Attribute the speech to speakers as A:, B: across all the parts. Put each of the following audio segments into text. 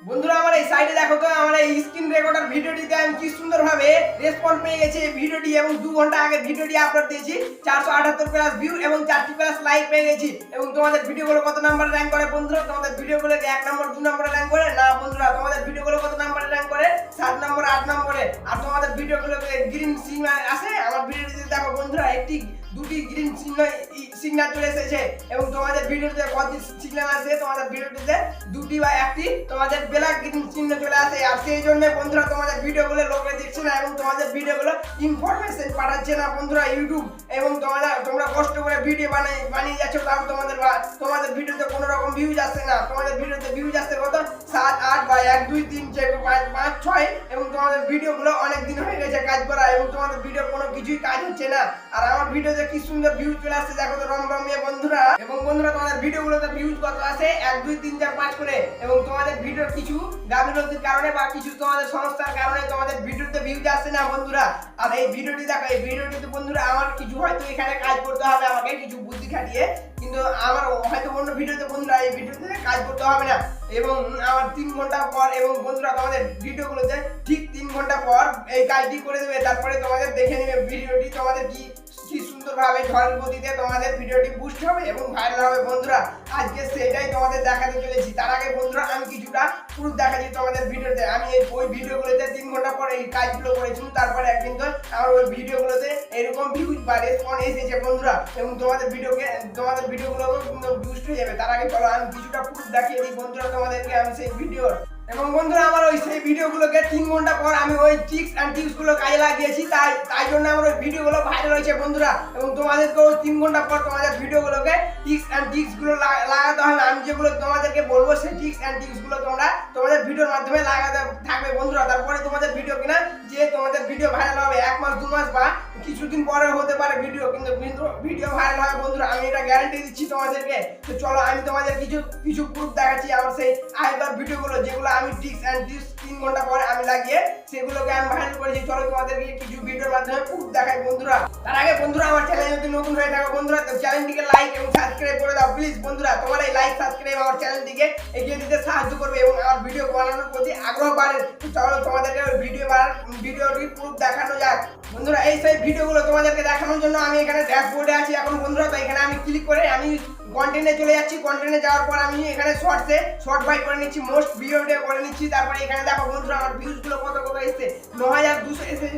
A: বন্ধুরা আমার এই সাইডে দেখো তো আমার এই স্ক্রিন রেকর্ডার ভিডিওটিতে আমি কি সুন্দরভাবে রেসপন্স পেয়ে গেছি এই ভিডিওটি এবং 2 ঘন্টা আগে ভিডিওটি আপলোড দিয়েছি 478 প্লাস ভিউ এবং 4টি প্লাস লাইক পেয়ে গেছি এবং তোমাদের ভিডিওগুলো কত নাম্বার র্যাঙ্ক করে বন্ধুরা তোমাদের ভিডিওগুলো 1 নম্বর 2 নম্বরে র্যাঙ্ক করে না বন্ধুরা তোমাদের ভিডিওগুলো কত নাম্বারে র্যাঙ্ক করে 7 নম্বর 8 নম্বরে আর তোমাদের ভিডিওগুলোতে গ্রিন সিগন্যাল আসে আমার ভিডিওটিতে দেখো বন্ধুরা একটি দুটি গ্রিন সিগন্যাল চলে এসেছে এবং তোমাদের ভিডিওতে কত সিগন্যাল আসে তোমাদের ভিডিওটিতে দুটি বা একটি তোমাদের ব্ল্যাক গ্রিন চিহ্ন চলে আসে আর সেই জন্য বন্ধুরা তোমাদের ভিডিওগুলো লোকে দেখছে না এবং তোমাদের ভিডিওগুলো ইনফরমেশন পাঠাচ্ছে না বন্ধুরা ইউটিউব এবং তোমরা কষ্ট করে ভিডিও বানিয়ে যাচ্ছ তাও তোমাদের ভিডিওতে কোনো রকম ভিউজ আসছে না তোমাদের ভিডিওতে ভিউজ আসছে কত 7 8 বা 1 2 3 4 5 6 এবং তোমাদের ভিডিওগুলো অনেক দিন হয়ে গেছে কাজ করা এবং তোমাদের ভিডিও কোনো কিছুই কাজ হচ্ছে না আর আমার ভিডিওতে কি সুন্দর ভিউজ চলে আসছে দেখো তো রমরমিয়ে বন্ধুরা এবং বন্ধুরা তোমাদের ভিডিওগুলোতে ভিউজ কত আসে 1 2 3 4 5 করে এবং তোমাদের ভিডিওর কিছু গাফিলতির কারণে বা কিছু তোমাদের সমস্যার কারণে তোমাদের ভিডিওতে ভিউজ আসছে না বন্ধুরা আর এই ভিডিওটি দেখো এই ভিডিওটিতে বন্ধুরা আমার কিছু হয়তো এখানে কাজ করতে হবে আমাকে কিছু বুদ্ধি খাটিয়ে কিন্তু আমার হয়তো অন্য ভিডিওতে বন্ধুরা এই ভিডিওতে কাজ করতে হবে না এবং আমার 3 ঘন্টা পর এবং বন্ধুরা তোমাদের ভিডিওগুলোতে ঠিক 3 ঘন্টা পর এই কাজটি করে দেবে তারপরে তোমাদের দেখে নেবে ভিডিওটি তোমাদের কি সুন্দরভাবে ঝড়ের গতিতে তোমাদের ভিডিওটি বুস্ট হবে এবং ভাইরাল হবে বন্ধুরা আজকে সেটাই তোমাদের দেখাতে চলেছি তার আগে বন্ধুরা আমি কিছুটা প্রুফ দেখাচ্ছি তোমাদের ভিডিওতে আমি ওই ভিডিওগুলোতে 3 ঘন্টা পর এই কাজগুলো করেছি তারপরে একদিন তো আমার ওই ভিডিওগুলোতে এরকম ভিউজ বা রেসপন্স এসেছে বন্ধুরা এবং তোমাদের ভিডিওগুলো বুস্ট হয়ে যাবে তার আগে চলো আমি কিছুটা প্রুফ দেখিয়ে দিই বন্ধুরা তোমাদেরকে আমি সেই ভিডিওর এবং বন্ধুরা আমার ওই সেই ভিডিওগুলোকে 3 ঘন্টা পর আমি ওই ট্রিক্স এন্ড টিপসগুলো কাজে লাগিয়েছি তাই জন্য আমার ওই ভিডিওগুলো ভাইরাল হয়েছে বন্ধুরা এবং তোমাদেরকে ওই 3 ঘন্টা পর তোমাদের ভিডিওগুলোকে ট্রিক্স এন্ড টিপসগুলো লাগাতে হবে আমি যেগুলো তোমাদেরকে বলবো সেই ট্রিক্স এন্ড টিপসগুলো তোমরা তোমাদের ভিডিওর মাধ্যমে লাগাতে থাকবে বন্ধুরা তারপরে তোমাদের ভিডিও কিনা যে তোমাদের ভিডিও ভাইরাল হবে 1 মাস 2 মাস বা কিছুদিন পরে হতে পারে ভিডিও কিন্তু ভিডিও ভাইরাল হবে বন্ধুরা আমি এটা গ্যারান্টি দিচ্ছি তোমাদেরকে তো চলো আমি তোমাদের কিছু প্রুফ দেখাচ্ছি আমার সেই আগের ভিডিওগুলো যেগুলো আমি ট্রিক্স এন্ড টিপস 3 ঘন্টা পরে আমি লাগিয়ে সেগুলোকে আমি ভাইরাল করেছি চলো তোমাদেরকে কিছু ভিডিওর মাধ্যমে প্রুফ দেখাই বন্ধুরা তার আগে বন্ধুরা আমার চ্যানেল যদি নতুন হয়ে থাকো বন্ধুরা তো চ্যানেলটিকে লাইক এবং সাবস্ক্রাইব করে দাও প্লিজ বন্ধুরা তোমার এই লাইক সাবস্ক্রাইব আমার চ্যানেলটিকে এগিয়ে দিতে সাহায্য করবে এবং আমার ভিডিও বানানোর প্রতি আগ্রহ বাড়ে চলো তোমাদেরকে ওই ভিডিওটি প্রুফ দেখানো যাক বন্ধুরা এই সেই ভিডিওগুলো তোমাদেরকে দেখানোর জন্য আমি এখানে ড্যাশবোর্ডে আছি এখন বন্ধুরা তো এখানে আমি ক্লিক করে আমি কন্টেন্টে চলে যাচ্ছি কন্টেন্টে যাওয়ার পর আমি এখানে শর্ট বাই করে নিচ্ছি মোস্ট ভিডিওতে করে নিচ্ছি তারপরে এখানে দেখো বন্ধুরা আমার ভিউজগুলো কত এসেছে 9200 এসেছে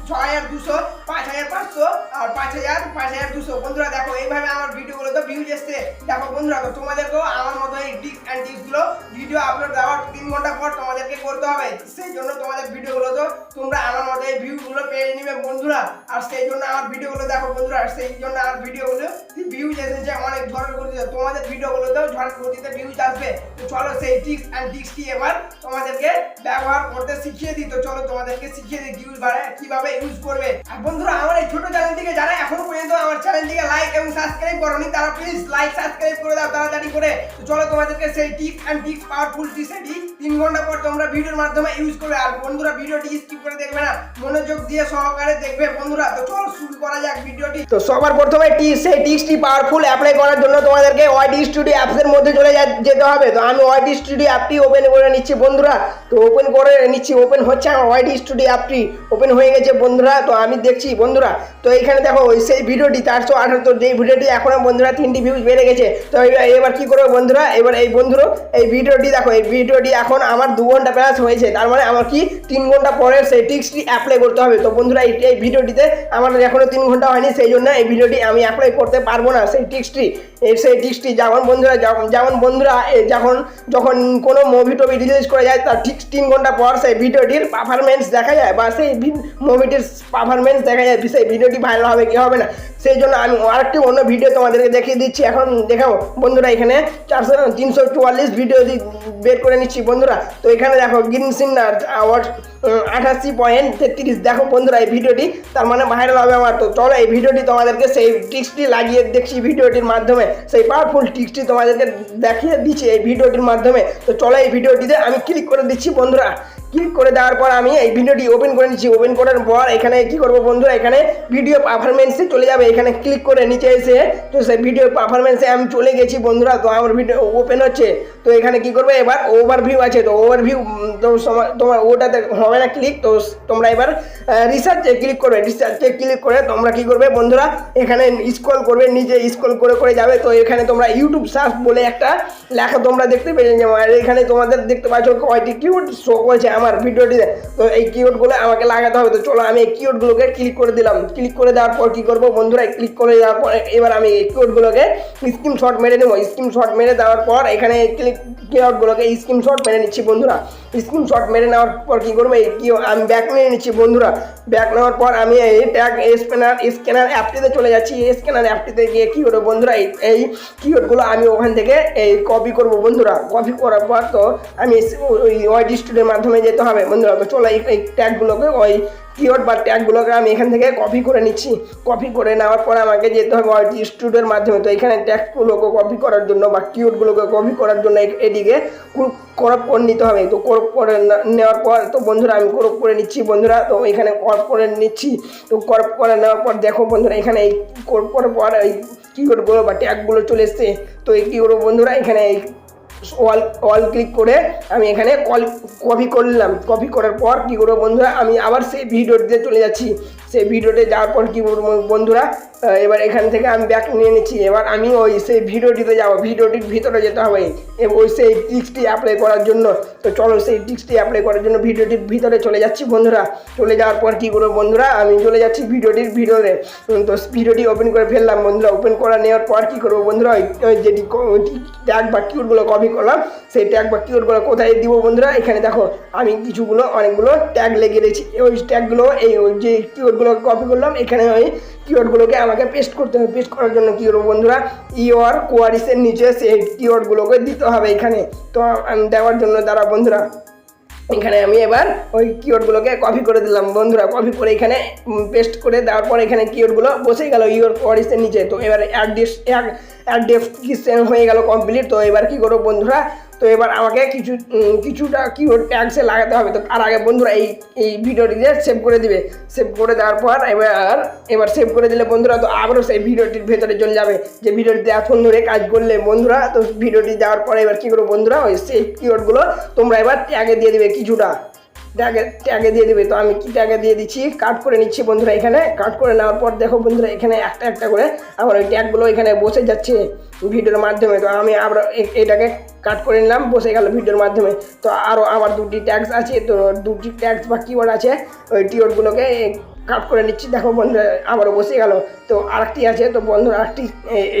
A: 6200 5500 আর 5200 বন্ধুরা দেখো এইভাবে আমার ভিডিওগুলো তো ভিউজ এসেছে দেখো বন্ধুরা তো তোমাদেরকেও আমার মতো এই টিপস এন্ড টিপসগুলো ভিডিও আপলোড দেওয়ার 3 ঘন্টা পর তোমাদেরকে করতে হবে সেই জন্য তোমাদের ভিডিওগুলো তো তোমরা আমার মতো এই ভিউগুলো পেয়ে নেবে বন্ধুরা আর সেই জন্য আমার ভিডিওগুলো দেখো বন্ধুরা সেই জন্য আমার ভিডিওগুলো ভিউজ এসেছে অনেক ঝড়ের গতিতে তোমাদের ভিডিওগুলোতেও ঝড়ের গতিতে ভিউজ আসবে তো চলো সেই টিপস এন্ড ট্রিক্সটি এবার তোমাদেরকে ব্যবহার করতে শিখিয়ে দিই তো চলো তোমাদেরকে শিখিয়ে দিই ভিউজ বাড়ে কিভাবে ইউজ করবে আর বন্ধুরা আমার এই ছোট চ্যানেলটিকে যারা এখনো পর্যন্ত আমার চ্যানেলটিকে লাইক এবং সাবস্ক্রাইব করোনি তারা প্লিজ লাইক সাবস্ক্রাইব করে দাও তাড়াতাড়ি করে তো চলো তোমাদেরকে সেই টিপস এন্ড ট্রিক্স পাওয়ারফুল টিপসটি 3 ঘন্টা পর তোমরা ভিডিওর মাধ্যমে ইউজ করবে আর বন্ধুরা ভিডিওটি স্কিপ করে দেখবে না মনোযোগ দিয়ে সহকারে দেখবে বন্ধুরা তো চলো শুরু করা যাক ভিডিওটি তো সবার প্রথমে সেই টিপসটি পাওয়ারফুল অ্যাপ্লাই করার জন্য তোমাদেরকে ওয়াইটি স্টুডিও অ্যাপসের মধ্যে চলে যেতে হবে তো আমি ওয়াইটি স্টুডিও অ্যাপটি ওপেন করে নিচ্ছি বন্ধুরা তো ওপেন করে নিচ্ছি ওপেন হচ্ছে আমার ওয়াইটি স্টুডিও অ্যাপটি ওপেন হয়ে গেছে বন্ধুরা তো আমি দেখছি বন্ধুরা তো এখানে দেখো সেই ভিডিওটি 478 যেই ভিডিওটি এখনো বন্ধুরা 3টি ভিউজ বেড়ে গেছে তো এবার কি করবো বন্ধুরা এবার এই বন্ধুরা এই ভিডিওটি দেখো এই ভিডিওটি এখন আমার 2 ঘন্টা প্লাস হয়েছে তার মানে আমার কি 3 ঘন্টা পরে সেই টিপসটি অ্যাপ্লাই করতে হবে তো বন্ধুরা এই ভিডিওটিতে আমার এখনো 3 ঘন্টা হয়নি সেই জন্য এই ভিডিওটি আমি অ্যাপ্লাই করতে পারবো না সেই টিপসটি যেমন বন্ধুরা যখন কোনো মুভি টবি রিলিজ করে যায় তার ঠিক 3 ঘন্টা পর সেই ভিডিওটির পারফরমেন্স দেখা যায় বা সেই মুভিটির পারফরমেন্স দেখা যায় সেই ভিডিওটি ভাইরাল হবে কি হবে না সেই জন্য আমি আরেকটি অন্য ভিডিও তোমাদেরকে দেখিয়ে দিচ্ছি এখন দেখাও বন্ধুরা এখানে 344 ভিডিও বের করে নিচ্ছি বন্ধুরা তো এখানে দেখো গ্রিন সিগন্যাল 88.33 দেখো বন্ধুরা এই ভিডিওটি তার মানে ভাইরাল হবে আমার তো চলো এই ভিডিওটি তোমাদেরকে সেই ট্রিক্সটি লাগিয়ে দেখছি ভিডিওটির মাধ্যমে সেই পাওয়ারফুল ট্রিক্সটি তোমাদেরকে দেখিয়ে দিচ্ছি এই ভিডিওটির মাধ্যমে তো চলো এই ভিডিওটিতে আমি ক্লিক করে দিচ্ছি বন্ধুরা ক্লিক করে দেওয়ার পর আমি এই ভিডিওটি ওপেন করে নিচ্ছি। ওপেন করার পর এখানে কি করব বন্ধুরা, এখানে ভিডিও পারফরমেন্সে চলে যাবে। এখানে ক্লিক করে নিচে এসে তো সেই ভিডিও পারফরমেন্সে আমি চলে গেছি বন্ধুরা। তো আমার ভিডিও ওপেন হচ্ছে। তো এখানে কি করবে, এবার ওভারভিউ আছে, তো ওভারভিউ তো তোমার ওটাতে হবে না ক্লিক। তো তোমরা এবার রিসার্চে ক্লিক করবে। রিসার্চে ক্লিক করে তোমরা কি করবে বন্ধুরা, এখানে স্ক্রল করবে, নিচে স্ক্রল করে করে যাবে। তো এখানে তোমরা ইউটিউব সার্চ বলে একটা লেখা তোমরা দেখতে পেয়ে যাবে। আর এখানে তোমাদের দেখতে পাচ্ছ কয়টি কিওয়ার্ড শো করেছে আমার ভিডিওটিতে। তো এই কিওয়ার্ডগুলো আমাকে লাগাতে হবে। তো চলো আমি এই কিওয়ার্ডগুলোকে ক্লিক করে দিলাম। ক্লিক করে দেওয়ার পর কি করবো বন্ধুরা, ক্লিক করে দেওয়ার পর এবার আমি এই কিওয়ার্ডগুলোকে স্ক্রিনশট মেরে নেবো। স্ক্রিনশট মেরে দেওয়ার পর এখানে কিওয়ার্ডগুলোকে স্ক্রিনশট মেরে নিচ্ছি বন্ধুরা। স্ক্রিনশট মেরে নেওয়ার পর কি করবো, এই আমি ব্যাক নিয়ে নিচ্ছি বন্ধুরা। ব্যাক নেওয়ার পর আমি এই ট্যাগ স্ক্যানার অ্যাপটিতে চলে যাচ্ছি। স্ক্যানার অ্যাপটিতে গিয়ে কী করবো বন্ধুরা, এই কিওয়ার্ডগুলো আমি ওখান থেকে এই কপি করবো বন্ধুরা। কপি করার পর তো আমি ওই ওয়াইটি স্টুডিওর মাধ্যমে যেতে হবে বন্ধুরা। তো চলো এই ট্যাগগুলোকে ওই কিওয়ার্ড বা ট্যাগগুলোকে আমি এখান থেকে কপি করে নিচ্ছি। কপি করে নেওয়ার পর আমাকে যেতে হবে ওয়াইটি স্টুডিওর মাধ্যমে। তো এখানে ট্যাগগুলোকে কপি করার জন্য বা কিওয়ার্ডগুলোকে কপি করার জন্য এদিকে ক্রপ করে নিতে হবে। তো ক্রপ করে নেওয়ার পর তো বন্ধুরা আমি ক্রপ করে নিচ্ছি বন্ধুরা। তো এখানে ক্রপ করে নিচ্ছি। তো ক্রপ করে নেওয়ার পর দেখো বন্ধুরা, এখানে এই ক্রপ করার পর এই কিওয়ার্ডগুলো বা ট্যাগগুলো চলে এসছে। তো এই কী করবো বন্ধুরা, এখানে এই অল ক্লিক করে আমি এখানে কপি করলাম। কপি করার পর কী করবো বন্ধুরা, আমি আবার সেই ভিডিওটিতে চলে যাচ্ছি। সেই ভিডিওতে যাওয়ার পর কী করবো বন্ধুরা, এবার এখান থেকে আমি ব্যাক নিয়ে নিচ্ছি। এবার আমি ওই সেই ভিডিওটিতে যাবো। ভিডিওটির ভিতরে যেতে হবে ওই সেই টিক্সটি অ্যাপ্লাই করার জন্য। তো চলো সেই টিক্সটি অ্যাপ্লাই করার জন্য ভিডিওটির ভিতরে চলে যাচ্ছি বন্ধুরা। চলে যাওয়ার পর কী করবো বন্ধুরা, আমি চলে যাচ্ছি ভিডিওটির ভিতরে। তো ভিডিওটি ওপেন করে ফেললাম বন্ধুরা। ওপেন করে নেওয়ার পর কী করবো বন্ধুরা, ওই যেটি ট্যাগ বা কিওয়ার্ডগুলো কপি করলাম সেই ট্যাগ বা কিওয়ার্ডগুলো কোথায় দিব বন্ধুরা, এখানে দেখো আমি অনেকগুলো ট্যাগ লেগে দিয়েছি। ওই ট্যাগগুলো এই যে কিওয়ার্ডগুলো কপি করলাম এখানে ওই কিওয়ার্ডগুলোকে আমাকে পেস্ট করতে হবে। পেস্ট করার জন্য কী করবো বন্ধুরা, ইওর কোয়ারিসের নিচে সেই কিওয়ার্ডগুলোকে দিতে হবে এখানে। তো আমি দেওয়ার জন্য দ্বারা বন্ধুরা এখানে আমি এবার ওই কিওয়ার্ডগুলোকে কপি করে দিলাম বন্ধুরা। কপি করে এখানে পেস্ট করে দেওয়ার পর এখানে কিওয়ার্ডগুলো বসে গেল ইওর কোয়ারিসের নিচে। তো এবার ডেসক্রিপশন হয়ে গেল কমপ্লিট। তো এবার কী করবো বন্ধুরা, তো এবার আমাকে কিছুটা কিওয়ার্ড ট্যাগসে লাগাতে হবে। তো তার আগে বন্ধুরা এই ভিডিওটিতে সেভ করে দিবে। সেভ করে দেওয়ার পর এবার সেভ করে দিলে বন্ধুরা তো আবারও সেই ভিডিওটির ভেতরে চলে যাবে যে ভিডিওটিতে এতক্ষণ ধরে কাজ করলে বন্ধুরা। তো ভিডিওটি যাওয়ার পরে এবার কী করবো বন্ধুরা, ওই সেই কিওয়ার্ডগুলো তোমরা এবার ট্যাগে দিয়ে দিবে কিছুটা। ট্যাগে দিয়ে দেবে। তো আমি কি ট্যাগে দিয়ে দিচ্ছি, কাট করে নিচ্ছি বন্ধুরা। এখানে কাট করে নেওয়ার পর দেখো বন্ধুরা এখানে একটা একটা করে আমার ওই ট্যাগগুলো এখানে বসে যাচ্ছে ভিডিওর মাধ্যমে। তো আমি আবার এটাকে কাট করে নিলাম, বসে গেল ভিডিওর মাধ্যমে। তো আরও আমার দুটি ট্যাগস আছে। তো দুটি ট্যাগস বা কিওয়ার্ড আছে, ওই কিওয়ার্ডগুলোকে কাট করে নিচ্ছি। দেখো বন্ধুরা আবারও বসে গেল। তো আরেকটি আছে, তো বন্ধুরা আরেকটি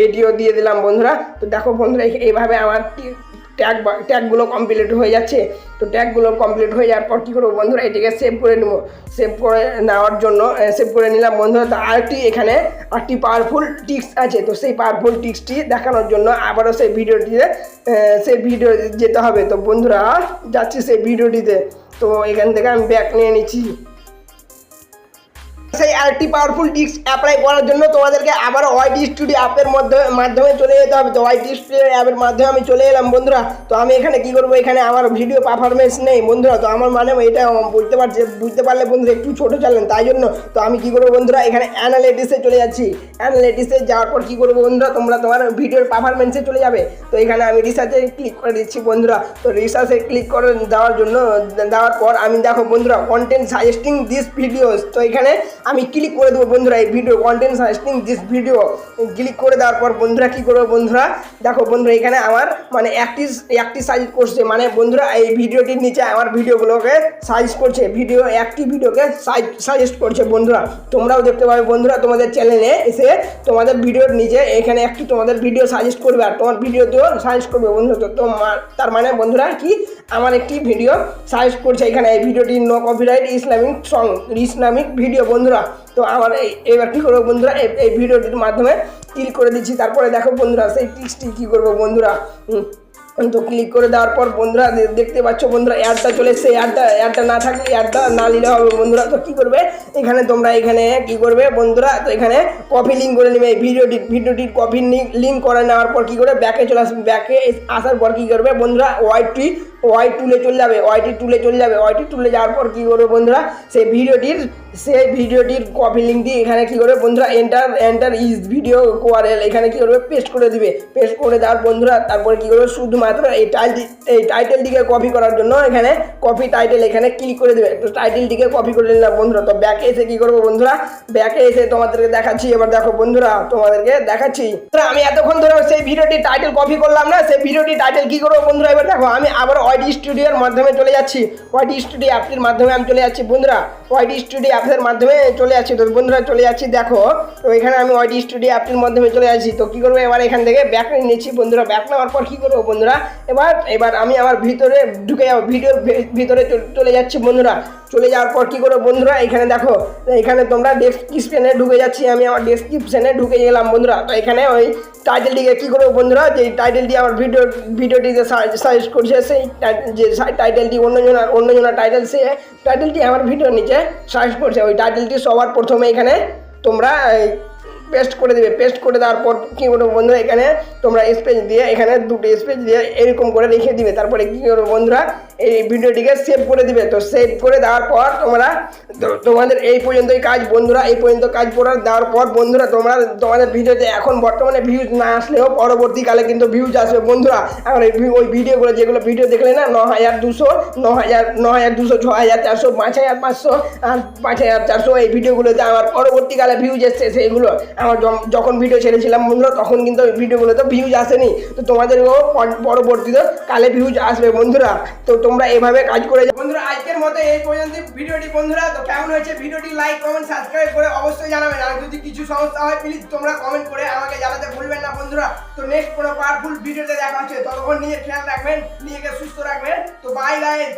A: এডিও দিয়ে দিলাম বন্ধুরা। তো দেখো বন্ধুরা এইভাবে আমার ট্যাগগুলো কমপ্লিট হয়ে যাচ্ছে। তো ট্যাগগুলো কমপ্লিট হয়ে যাওয়ার পর কী করবো বন্ধুরা, এটিকে সেভ করে নেবো। সেভ করে নেওয়ার জন্য সেভ করে নিলাম বন্ধুরা। তো এখানে আরেকটি পাওয়ারফুল টিক্স আছে। তো সেই পাওয়ারফুল টিক্সটি দেখানোর জন্য আবারও সেই ভিডিও যেতে হবে। তো বন্ধুরা যাচ্ছি সেই ভিডিওটিতে। তো এখান থেকে আমি ব্যাক নিয়ে নিচ্ছি। সেই আরেকটি পাওয়ারফুল টিক্স অ্যাপ্লাই করার জন্য তোমাদেরকে আবার ওয়াইটি স্টুডিও অ্যাপের মাধ্যমে চলে যেতে হবে। তো ওয়াইটি স্টুডিও অ্যাপের মাধ্যমে আমি চলে এলাম বন্ধুরা। তো আমি এখানে কী করবো, এখানে আমার ভিডিও পারফরমেন্স নেই বন্ধুরা। তো আমার এটা বুঝতে পারলে বন্ধুরা একটু ছোটো চালেন, তাই জন্য তো আমি কী করবো বন্ধুরা, এখানে অ্যানালিটিক্সে চলে যাচ্ছি। অ্যানালিটিক্সে যাওয়ার পর কী করবো বন্ধুরা, তোমার ভিডিওর পারফরমেন্সে চলে যাবে। তো এখানে আমি রিসার্চে ক্লিক করে দিচ্ছি বন্ধুরা। তো রিসার্চে ক্লিক করে দেওয়ার পর আমি দেখো বন্ধুরা কন্টেন্ট সাজেস্টিং দিস ভিডিওস। তো এখানে আমি ক্লিক করে দেবো বন্ধুরা এই video content suggesting this video. Click করে দেওয়ার পর বন্ধুরা কী করবো বন্ধুরা, দেখো বন্ধুরা এখানে আমার মানে একটি সাজেস্ট করছে, মানে বন্ধুরা এই ভিডিওটির নিচে আমার ভিডিওগুলোকে সাজেস্ট করছে। একটি ভিডিওকে সাজেস্ট করছে বন্ধুরা। তোমরাও দেখতে পাবে বন্ধুরা, তোমাদের চ্যানেলে এসে তোমাদের ভিডিওর নিচে এখানে একটি তোমাদের ভিডিও সাজেস্ট করবে আর তোমার ভিডিওতেও সাজেস্ট করবে বন্ধুরা। তো তার মানে বন্ধুরা কি আমার একটি ভিডিও সাজেস্ট করছে এখানে। এই ভিডিওটি নো কপিরাইট ইসলামিক ভিডিও বন্ধুরা। তো আমার এবার কী করবো বন্ধুরা, এই ভিডিওটির মাধ্যমে ক্লিক করে দিচ্ছি। তারপরে দেখো বন্ধুরা সেই টিক্সটি কী করবো বন্ধুরা, তো ক্লিক করে দেওয়ার পর বন্ধুরা দেখতে পাচ্ছ বন্ধুরা অ্যাডটা চলে এসছে। অ্যাডটা না থাকলে অ্যাডটা না নিলে হবে বন্ধুরা। তো কী করবে এখানে তোমরা এখানে কী করবে বন্ধুরা, তো এখানে কপি লিঙ্ক করে নেবে এই ভিডিওটির কপি লিঙ্ক করে নেওয়ার পর কী করে ব্যাকে চলে আসবে। ব্যাকে আসার পর কী করবে বন্ধুরা ওয়াই টুলে চলে যাবে। ওয়াইটি টুলে যাওয়ার পর কী করবে বন্ধুরা সেই ভিডিওটির কপি লিঙ্ক দিয়ে এখানে কী করবে বন্ধুরা এন্টার ইজ ভিডিও কোয়ারেল এখানে কী করবে পেস্ট করে দিবে। পেস্ট করে দেওয়ার বন্ধুরা তারপরে কী করবে শুধুমাত্র এই টাইটেলটিকে কপি করার জন্য এখানে কপি টাইটেল এখানে ক্লিক করে দেবে। তো টাইটেলটিকে কপি করে নিলাম বন্ধুরা। তো ব্যাকে এসে কী করবো বন্ধুরা, ব্যাকে এসে তোমাদেরকে দেখাচ্ছি। এবার দেখো বন্ধুরা তোমাদেরকে দেখাচ্ছি। আমি এতক্ষণ ধরে সেই ভিডিওটির টাইটেল কপি করলাম না, সেই ভিডিওটির টাইটেল কী করবো বন্ধুরা এবার দেখো আমি আবার ওয়াইটি স্টুডিওর মাধ্যমে চলে যাচ্ছি। ওয়াইটি স্টুডিও অ্যাপটির মাধ্যমে আমি চলে যাচ্ছি বন্ধুরা। ওয়াইটি স্টুডিও অ্যাপের মাধ্যমে চলে যাচ্ছি। তো বন্ধুরা চলে যাচ্ছি দেখো। তো এখানে আমি ওয়াইটি স্টুডিও অ্যাপটির মাধ্যমে চলে যাচ্ছি। তো কী করবো এবার এখান থেকে ব্যাক নিচ্ছি বন্ধুরা। ব্যাক নেওয়ার পর কী করবো বন্ধুরা এবার আমি আমার ভিতরে ঢুকে যাবো, ভিডিওর ভিতরে চলে যাচ্ছি বন্ধুরা। চলে যাওয়ার পর কী করবো বন্ধুরা এখানে দেখো, এখানে তোমরা ডেসক্রিপশনে ঢুকে যাচ্ছি। আমি আমার ডেসক্রিপশনে ঢুকে গেলাম বন্ধুরা। তো এখানে ওই টাইটেলটিকে কী করবো বন্ধুরা, যে টাইটেলটি আমার ভিডিওটিতে সার্চ করছে সেই যে টাইটেলটি অন্যজনের টাইটেল, সে টাইটেলটি আমার ভিডিওর নিচে সার্চ করছে। ওই টাইটেলটি সবার প্রথমে এখানে তোমরা পেস্ট করে দেবে। পেস্ট করে দেওয়ার পর কী করবো বন্ধুরা এখানে তোমরা স্পেস দিয়ে এখানে দুটো স্পেস দিয়ে এরকম করে রেখে দিবে। তারপরে কী করবো বন্ধুরা এই ভিডিওটিকে সেভ করে দিবে। তো সেভ করে দেওয়ার পর তোমাদের এই পর্যন্তই কাজ বন্ধুরা। এই পর্যন্ত কাজ করে দেওয়ার পর বন্ধুরা তোমাদের ভিডিওতে এখন বর্তমানে ভিউজ না আসলেও পরবর্তীকালে কিন্তু ভিউজ আসবে বন্ধুরা। আর ওই ভিডিওগুলো যেগুলো ভিডিও দেখলে না 9200, 6400, 5500 আর 5400 এই ভিডিওগুলোতে আমার পরবর্তীকালে ভিউজ এসছে। সেইগুলো আমার যখন ভিডিও ছেড়েছিলাম বন্ধুরা তখন কিন্তু ওই ভিডিওগুলোতে ভিউজ আসেনি। তো তোমাদেরও পরবর্তীতে কালে ভিউজ আসবে বন্ধুরা। তো তোমরা এভাবে কাজ করে বন্ধুরা। আজকের মতো এই পর্যন্ত ভিডিওটি বন্ধুরা। তো কেমন হয়েছে ভিডিওটি লাইক কমেন্ট সাবস্ক্রাইব করে অবশ্যই জানাবেন। আর যদি কিছু সমস্যা হয় প্লিজ তোমরা কমেন্ট করে আমাকে জানাতে ভুলবেন না বন্ধুরা। তো নেক্সট কোনো পাওয়ারফুল ভিডিওতে দেখা হচ্ছে। ততক্ষণ নিজের খেয়াল রাখবেন, নিজেকে সুস্থ রাখবেন। তো বাই গাইস।